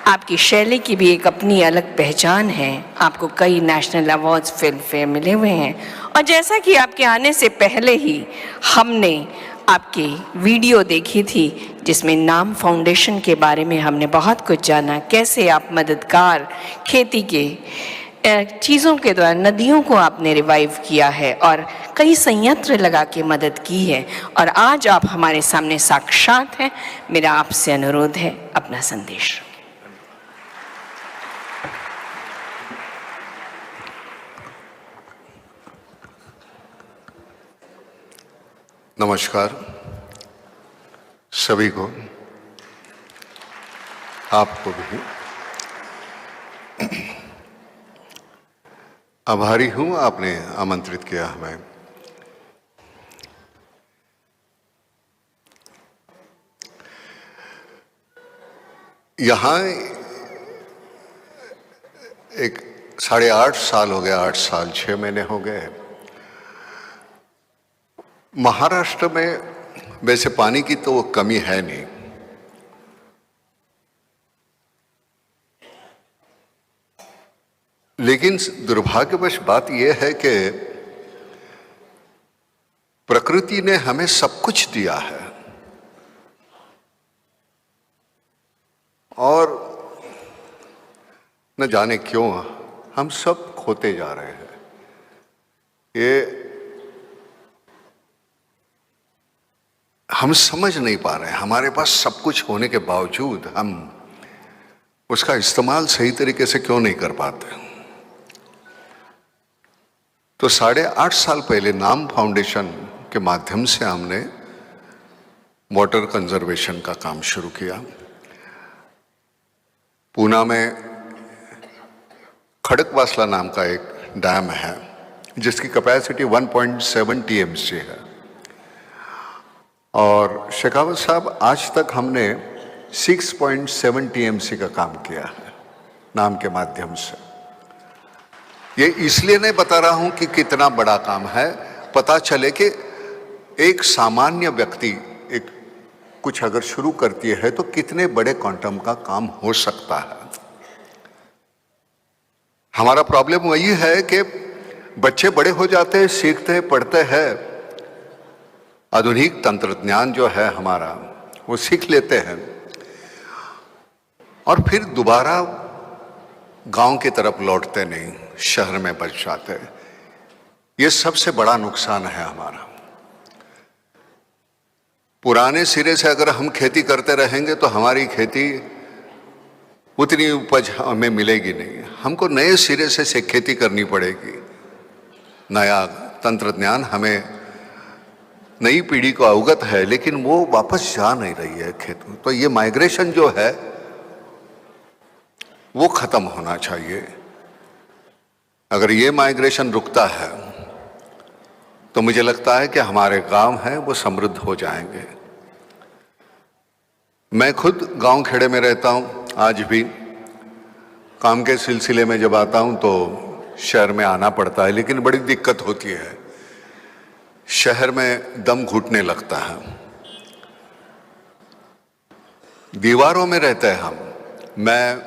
आपकी शैली की भी एक अपनी अलग पहचान है। आपको कई नेशनल अवार्ड्स फिल्म फेयर मिले हुए हैं और जैसा कि आपके आने से पहले ही हमने आपकी वीडियो देखी थी जिसमें नाम फाउंडेशन के बारे में हमने बहुत कुछ जाना, कैसे आप मददगार खेती के चीज़ों के द्वारा नदियों को आपने रिवाइव किया है और कई संयंत्र लगा के मदद की है और आज आप हमारे सामने साक्षात हैं। मेरा आपसे अनुरोध है, अपना संदेश। नमस्कार सभी को, आपको भी आभारी हूं आपने आमंत्रित किया हमें। यहाँ एक 8.5 साल हो गया, 8 साल 6 महीने हो गए। महाराष्ट्र में वैसे पानी की तो कमी है नहीं, लेकिन दुर्भाग्यवश बात यह है कि प्रकृति ने हमें सब कुछ दिया है और न जाने क्यों हम सब खोते जा रहे हैं। ये हम समझ नहीं पा रहे हैं, हमारे पास सब कुछ होने के बावजूद हम उसका इस्तेमाल सही तरीके से क्यों नहीं कर पाते। तो 8.5 साल पहले नाम फाउंडेशन के माध्यम से हमने वाटर कंजर्वेशन का काम शुरू किया। पूना में खड़कवासला नाम का एक डैम है जिसकी कैपेसिटी 1.7 टीएमसी है और शेखावत साहब आज तक हमने 6.7 टीएमसी का काम किया है नाम के माध्यम से। ये इसलिए नहीं बता रहा हूं कि कितना बड़ा काम है, पता चले कि एक सामान्य व्यक्ति एक कुछ अगर शुरू करती है तो कितने बड़े क्वांटम का काम हो सकता है। हमारा प्रॉब्लम वही है कि बच्चे बड़े हो जाते हैं, सीखते हैं, पढ़ते हैं, आधुनिक तंत्रज्ञान जो है हमारा वो सीख लेते हैं और फिर दोबारा गांव की तरफ लौटते नहीं, शहर में बच जाते हैं। ये सबसे बड़ा नुकसान है हमारा। पुराने सिरे से अगर हम खेती करते रहेंगे तो हमारी खेती उतनी उपज हमें मिलेगी नहीं, हमको नए सिरे से खेती करनी पड़ेगी। नया तंत्रज्ञान हमें नई पीढ़ी को अवगत है लेकिन वो वापस जा नहीं रही है खेत में। तो ये माइग्रेशन जो है वो खत्म होना चाहिए। अगर ये माइग्रेशन रुकता है तो मुझे लगता है कि हमारे गांव हैं वो समृद्ध हो जाएंगे। मैं खुद गांव खेड़े में रहता हूं, आज भी काम के सिलसिले में जब आता हूं तो शहर में आना पड़ता है, लेकिन बड़ी दिक्कत होती है, शहर में दम घुटने लगता है। दीवारों में रहते हैं हम, मैं,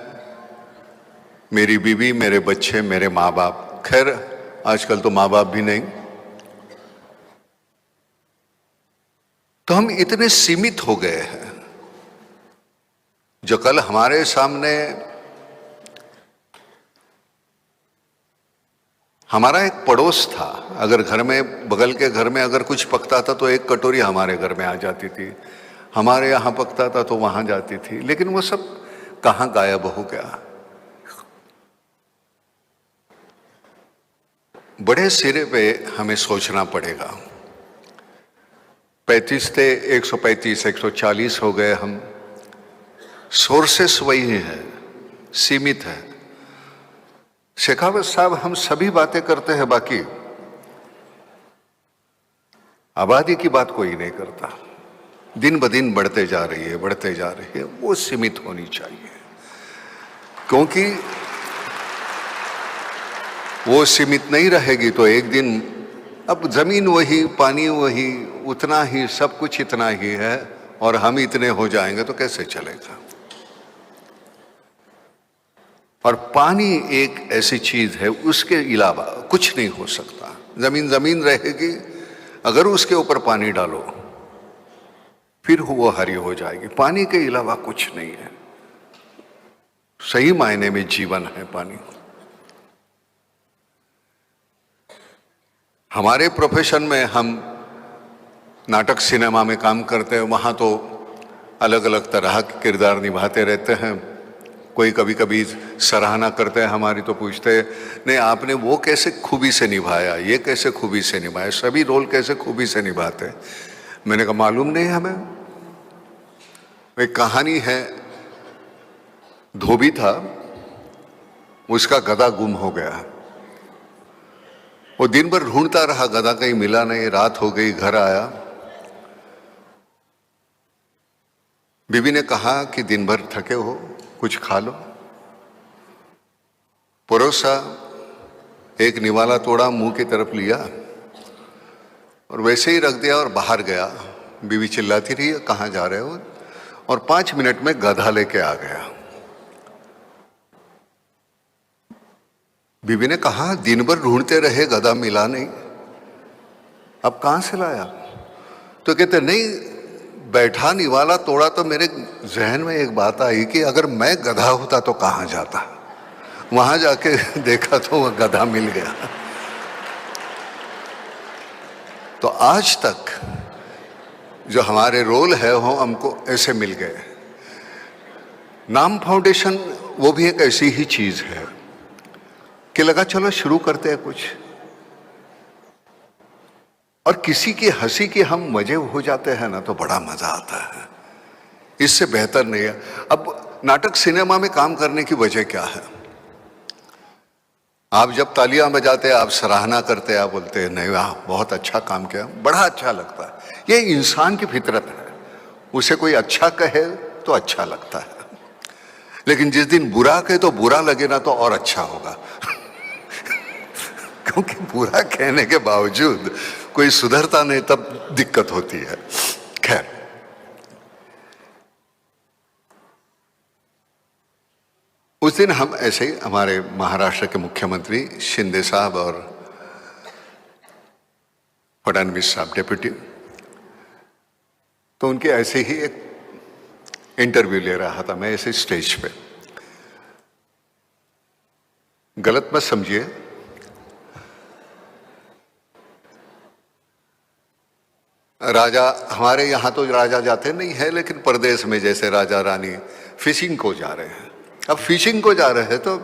मेरी बीवी, मेरे बच्चे, मेरे माँ बाप। खैर आजकल तो माँ बाप भी नहीं। तो हम इतने सीमित हो गए हैं। जो कल हमारे सामने हमारा एक पड़ोस था, अगर घर में, बगल के घर में अगर कुछ पकता था तो एक कटोरी हमारे घर में आ जाती थी, हमारे यहाँ पकता था तो वहां जाती थी, लेकिन वो सब कहाँ गायब हो गया। बड़े सिरे पे हमें सोचना पड़ेगा। 35 थे 135, 140 हो गए हम। सोर्सेस वही हैं, सीमित है। शेखावत साहब, हम सभी बातें करते हैं, बाकी आबादी की बात कोई नहीं करता। दिन ब दिन बढ़ते जा रही है, बढ़ते जा रही है, वो सीमित होनी चाहिए, क्योंकि वो सीमित नहीं रहेगी तो एक दिन, अब जमीन वही, पानी वही, उतना ही, सब कुछ इतना ही है और हम इतने हो जाएंगे तो कैसे चलेगा। और पानी एक ऐसी चीज है, उसके अलावा कुछ नहीं हो सकता। जमीन जमीन रहेगी, अगर उसके ऊपर पानी डालो फिर वो हरी हो जाएगी। पानी के अलावा कुछ नहीं है, सही मायने में जीवन है पानी। हमारे प्रोफेशन में हम नाटक सिनेमा में काम करते हैं, वहाँ तो अलग अलग तरह के किरदार निभाते रहते हैं। कोई कभी कभी सराहना करते हैं हमारी, तो पूछते हैं नहीं आपने वो कैसे खूबी से निभाया, ये कैसे खूबी से निभाया, सभी रोल कैसे खूबी से निभाते हैं। मैंने कहा मालूम नहीं हमें। एक कहानी है, धोबी था, उसका गधा गुम हो गया। वो दिन भर ढूंढता रहा, गधा कहीं मिला नहीं। रात हो गई, घर आया। बीवी ने कहा कि दिन भर थके हो, कुछ खा लो। परोसा, एक निवाला तोड़ा, मुंह की तरफ लिया और वैसे ही रख दिया और बाहर गया। बीवी चिल्लाती रही, कहाँ जा रहे हो? और 5 मिनट में गधा लेके आ गया। बीवी ने कहा दिन भर ढूंढते रहे, गधा मिला नहीं, अब कहां से लाया? तो कहते नहीं, बैठा निवाला तोड़ा तो मेरे जहन में एक बात आई कि अगर मैं गधा होता तो कहां जाता। वहां जाके देखा तो वह गधा मिल गया। तो आज तक जो हमारे रोल है वो हमको ऐसे मिल गए। नाम फाउंडेशन वो भी एक ऐसी ही चीज है कि लगा चलो शुरू करते हैं कुछ, और किसी की हंसी की हम मजे हो जाते हैं ना, तो बड़ा मजा आता है। इससे बेहतर नहीं है। अब नाटक सिनेमा में काम करने की वजह क्या है? आप जब तालियां बजाते हैं, आप सराहना करते हैं, आप बोलते हैं नहीं वाह बहुत अच्छा काम किया, बड़ा अच्छा लगता है। ये इंसान की फितरत है, उसे कोई अच्छा कहे तो अच्छा लगता है, लेकिन जिस दिन बुरा कहे तो बुरा लगे ना तो और अच्छा होगा। क्योंकि बुरा कहने के बावजूद कोई सुधरता नहीं, तब दिक्कत होती है। खैर, उस दिन हम ऐसे ही, हमारे महाराष्ट्र के मुख्यमंत्री शिंदे साहब और फडणवीस साहब डेप्यूटी, तो उनके ऐसे ही एक इंटरव्यू ले रहा था मैं ऐसे स्टेज पे। गलत मत समझिए, राजा, हमारे यहाँ तो राजा जाते नहीं है, लेकिन परदेश में जैसे राजा रानी फिशिंग को जा रहे हैं। अब फिशिंग को जा रहे हैं तो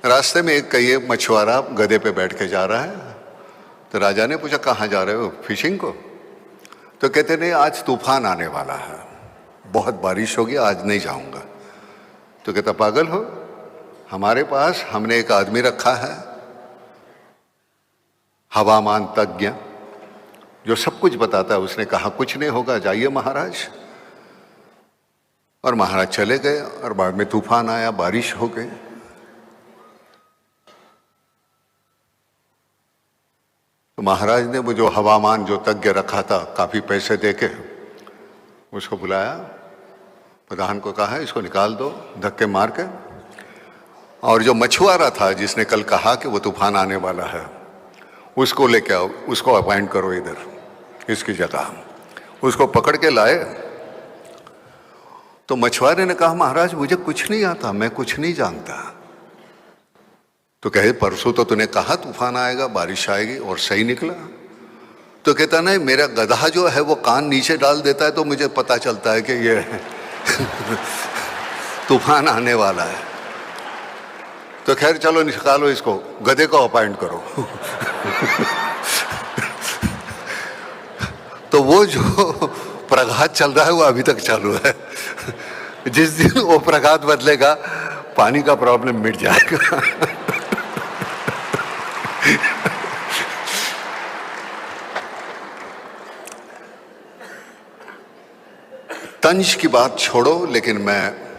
रास्ते में एक कई मछुआरा गधे पे बैठ के जा रहा है। तो राजा ने पूछा कहाँ जा रहे हो? फिशिंग को। तो कहते नहीं आज तूफान आने वाला है, बहुत बारिश होगी, आज नहीं जाऊंगा। तो कहता पागल हो, हमारे पास हमने एक आदमी रखा है हवामान तज्ञ, जो सब कुछ बताता है। उसने कहा कुछ नहीं होगा, जाइए महाराज। और महाराज चले गए और बाद में तूफान आया, बारिश हो गई। तो महाराज ने वो जो हवामान जो तज्ञ रखा था, काफी पैसे देके उसको बुलाया, प्रधान को कहा इसको निकाल दो धक्के मार के। और जो मछुआरा था जिसने कल कहा कि वो तूफान आने वाला है, उसको लेके आओ, उसको अपॉइंट करो इधर इसकी जगह। उसको पकड़ के लाए। तो मछुआरे ने कहा महाराज मुझे कुछ नहीं आता, मैं कुछ नहीं जानता। तो कहे परसों तो तूने कहा तूफान आएगा, बारिश आएगी, और सही निकला। तो कहता नहीं, मेरा गधा जो है वो कान नीचे डाल देता है तो मुझे पता चलता है कि ये तूफान आने वाला है। तो खैर चलो निकालो इसको, गधे को अपॉइंट करो। तो वो जो प्रघात चल रहा है वो अभी तक चालू है। जिस दिन वो प्रघात बदलेगा, पानी का प्रॉब्लम मिट जाएगा। तंज की बात छोड़ो, लेकिन मैं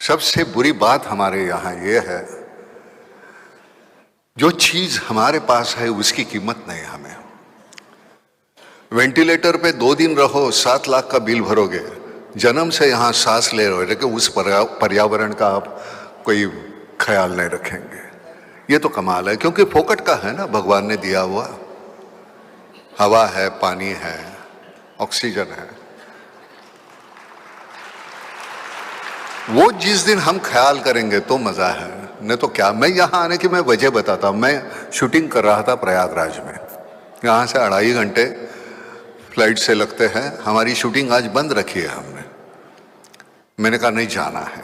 सबसे बुरी बात हमारे यहां यह है, जो चीज हमारे पास है उसकी कीमत नहीं हमें। वेंटिलेटर पे 2 दिन रहो, 7 लाख का बिल भरोगे, जन्म से यहाँ सांस ले रहे हो लेकिन उस पर्यावरण का आप कोई ख्याल नहीं रखेंगे। ये तो कमाल है, क्योंकि फोकट का है ना, भगवान ने दिया हुआ। हवा है, पानी है, ऑक्सीजन है। वो जिस दिन हम ख्याल करेंगे तो मजा है, नहीं तो क्या। मैं यहाँ आने की मैं वजह बताता हूँ। मैं शूटिंग कर रहा था प्रयागराज में, यहाँ से 2.5 घंटे फ्लाइट से लगते हैं। हमारी शूटिंग आज बंद रखी है हमने। मैंने कहा नहीं, जाना है,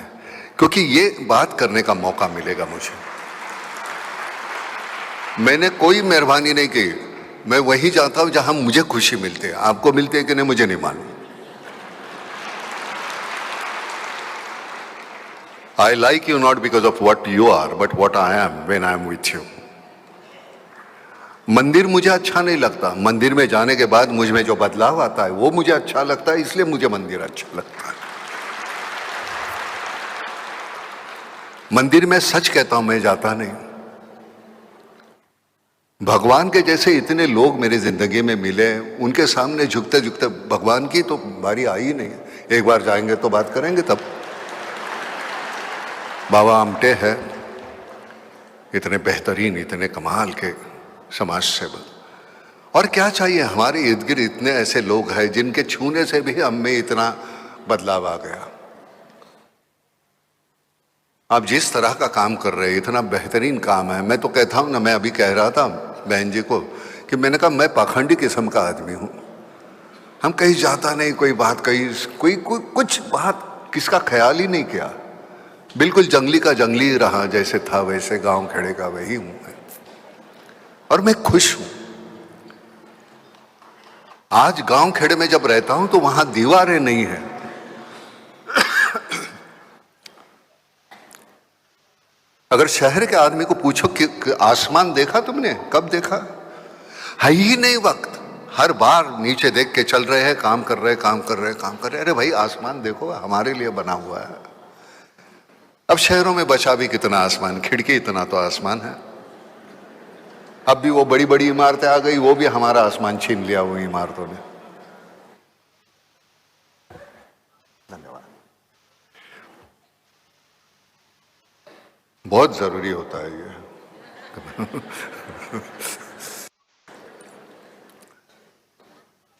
क्योंकि ये बात करने का मौका मिलेगा मुझे। मैंने कोई मेहरबानी नहीं की, मैं वहीं जाता हूं जहां मुझे खुशी मिलती है। आपको मिलती है कि नहीं मुझे नहीं मालूम। I like you not because of what you are but what I am when I am with you. मंदिर मुझे अच्छा नहीं लगता, मंदिर में जाने के बाद मुझ में जो बदलाव आता है वो मुझे अच्छा लगता है, इसलिए मुझे मंदिर अच्छा लगता है। मंदिर में सच कहता हूं, मैं जाता नहीं। भगवान के जैसे इतने लोग मेरी जिंदगी में मिले, उनके सामने झुकते झुकते भगवान की तो बारी आई ही नहीं। एक बार जाएंगे तो बात करेंगे तब। बाबा आमटे हैं, इतने बेहतरीन, इतने कमाल के समाज सेवक। और क्या चाहिए, हमारे इर्द गिर्द इतने ऐसे लोग हैं जिनके छूने से भी हम में इतना बदलाव आ गया। आप जिस तरह का काम कर रहे हैं, इतना बेहतरीन काम है। मैं तो कहता हूं ना, मैं अभी कह रहा था बहन जी को कि मैंने कहा मैं पाखंडी किस्म का आदमी हूं। हम कहीं जाता नहीं, कोई बात कहीं कोई कुछ बात किसका ख्याल ही नहीं किया। बिल्कुल जंगली का जंगली रहा, जैसे था वैसे, गांव खेड़े का वही हूं मैं। और मैं खुश हूं। आज गांव खेड़े में जब रहता हूं तो वहां दीवारें नहीं है। अगर शहर के आदमी को पूछो कि आसमान देखा तुमने, कब देखा, है ही नहीं वक्त। हर बार नीचे देख के चल रहे हैं, काम कर रहे, काम कर रहे, काम कर रहे। अरे भाई आसमान देखो, हमारे लिए बना हुआ है। अब शहरों में बचा भी कितना आसमान, खिड़की इतना तो आसमान है। अब भी वो बड़ी बड़ी इमारतें आ गई, वो भी हमारा आसमान छीन लिया वो इमारतों ने। धन्यवाद। बहुत जरूरी होता है ये।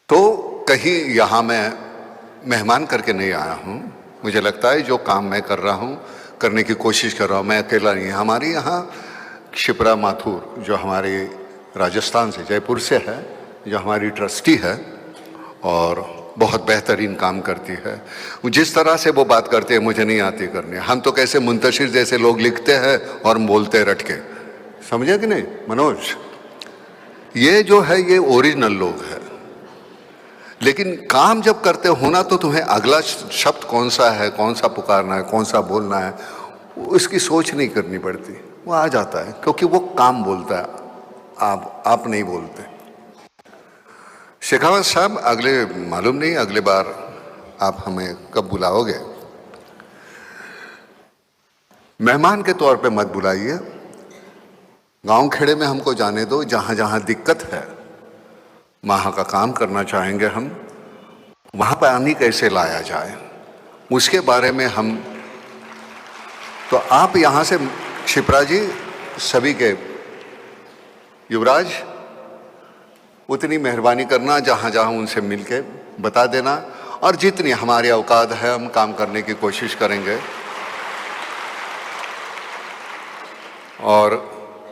तो कहीं यहां मैं मेहमान करके नहीं आया हूं। मुझे लगता है जो काम मैं कर रहा हूं, करने की कोशिश कर रहा हूं, मैं अकेला नहीं। हमारे यहाँ शिप्रा माथुर, जो हमारे राजस्थान से, जयपुर से है, जो हमारी ट्रस्टी है और बहुत बेहतरीन काम करती है। जिस तरह से वो बात करते हैं मुझे नहीं आती करने। हम तो कैसे मुंतशिर जैसे लोग लिखते हैं और बोलते रट के, समझे कि नहीं मनोज? ये जो है ये ओरिजिनल लोग हैं। लेकिन काम जब करते हो ना तो तुम्हें अगला शब्द कौन सा है, कौन सा पुकारना है, कौन सा बोलना है, उसकी सोच नहीं करनी पड़ती, वो आ जाता है, क्योंकि वो काम बोलता है, आप नहीं बोलते। शेखावत साहब, अगले मालूम नहीं अगले बार आप हमें कब बुलाओगे। मेहमान के तौर पे मत बुलाइए, गांव खेड़े में हमको जाने दो। जहां जहां दिक्कत है, वहां का काम करना चाहेंगे हम। वहां पानी कैसे लाया जाए उसके बारे में हम, तो आप यहां से शिप्रा जी, सभी के युवराज, उतनी मेहरबानी करना, जहां जहां उनसे मिलके बता देना। और जितनी हमारी औकात है हम काम करने की कोशिश करेंगे। और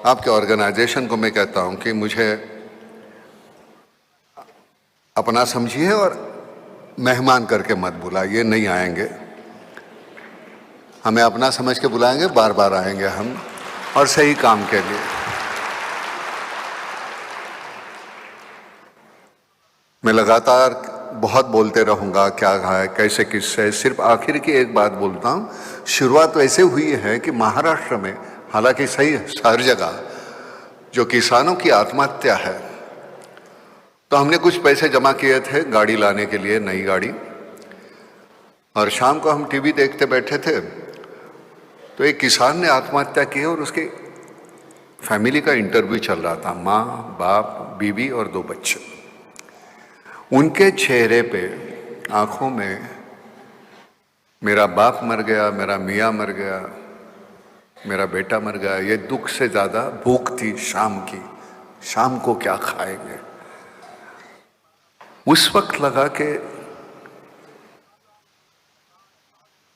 आपके ऑर्गेनाइजेशन को मैं कहता हूं कि मुझे अपना समझिए और मेहमान करके मत बुलाइए। नहीं आएंगे, हमें अपना समझ के बुलाएंगे, बार बार आएंगे हम, और सही काम के लिए। मैं लगातार बहुत बोलते रहूंगा, क्या है, कैसे, किससे। सिर्फ आखिर की एक बात बोलता हूं। शुरुआत वैसे हुई है कि महाराष्ट्र में, हालांकि सही हर जगह, जो किसानों की आत्महत्या है, तो हमने कुछ पैसे जमा किए थे गाड़ी लाने के लिए, नई गाड़ी। और शाम को हम टीवी देखते बैठे थे तो एक किसान ने आत्महत्या की और उसके फैमिली का इंटरव्यू चल रहा था। माँ, बाप, बीवी और 2 बच्चे। उनके चेहरे पे, आंखों में मेरा बाप मर गया, मेरा मियाँ मर गया, मेरा बेटा मर गया, ये दुख से ज्यादा भूख थी शाम की। शाम को क्या खाएंगे? उस वक्त लगा कि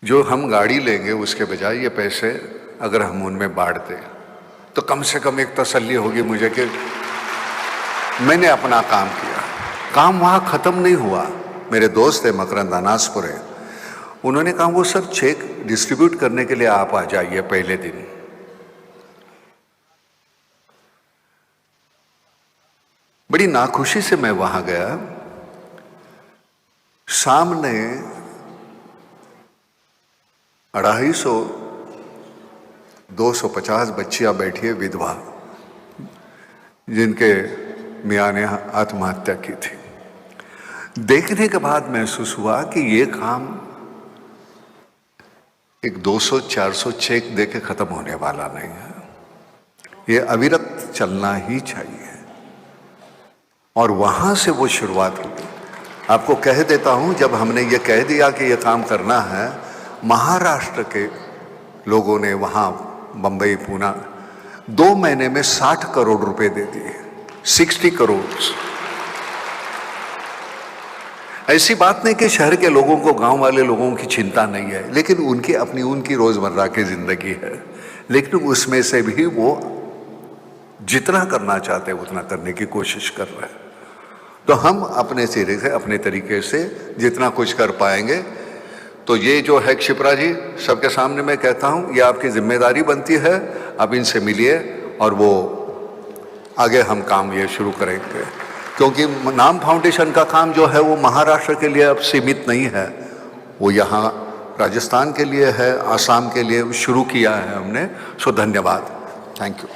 जो हम गाड़ी लेंगे उसके बजाय ये पैसे अगर हम उनमें बांट दें तो कम से कम एक तसल्ली होगी मुझे कि मैंने अपना काम किया। काम वहां खत्म नहीं हुआ। मेरे दोस्त है मकरंद अनासपुरे, उन्होंने कहा वो सर चेक डिस्ट्रीब्यूट करने के लिए आप आ जाइए पहले दिन। बड़ी नाखुशी से मैं वहां गया। सामने 250 बच्चियां बैठी है विधवा, जिनके मियाँ ने आत्महत्या की थी। देखने के बाद महसूस हुआ कि ये काम एक 200-400 चेक देके खत्म होने वाला नहीं है, ये अविरत चलना ही चाहिए। और वहां से वो शुरुआत हुई। आपको कह देता हूं, जब हमने ये कह दिया कि ये काम करना है, महाराष्ट्र के लोगों ने वहां बंबई पूना 2 महीने में 60 करोड़ रुपए दे दिए। 60 करोड़। ऐसी बात नहीं कि शहर के लोगों को, गांव वाले लोगों की चिंता नहीं है, लेकिन उनकी अपनी उनकी रोजमर्रा की जिंदगी है। लेकिन उसमें से भी वो जितना करना चाहते हैं उतना करने की कोशिश कर रहे हैं। तो हम अपने सिरे से, अपने तरीके से जितना कुछ कर पाएंगे। तो ये जो है क्षिप्रा जी, सबके सामने मैं कहता हूं, ये आपकी जिम्मेदारी बनती है। अब इनसे मिलिए और वो आगे हम काम ये शुरू करेंगे, क्योंकि नाम फाउंडेशन का काम जो है वो महाराष्ट्र के लिए अब सीमित नहीं है, वो यहाँ राजस्थान के लिए है, आसाम के लिए शुरू किया है हमने। सो धन्यवाद, थैंक यू।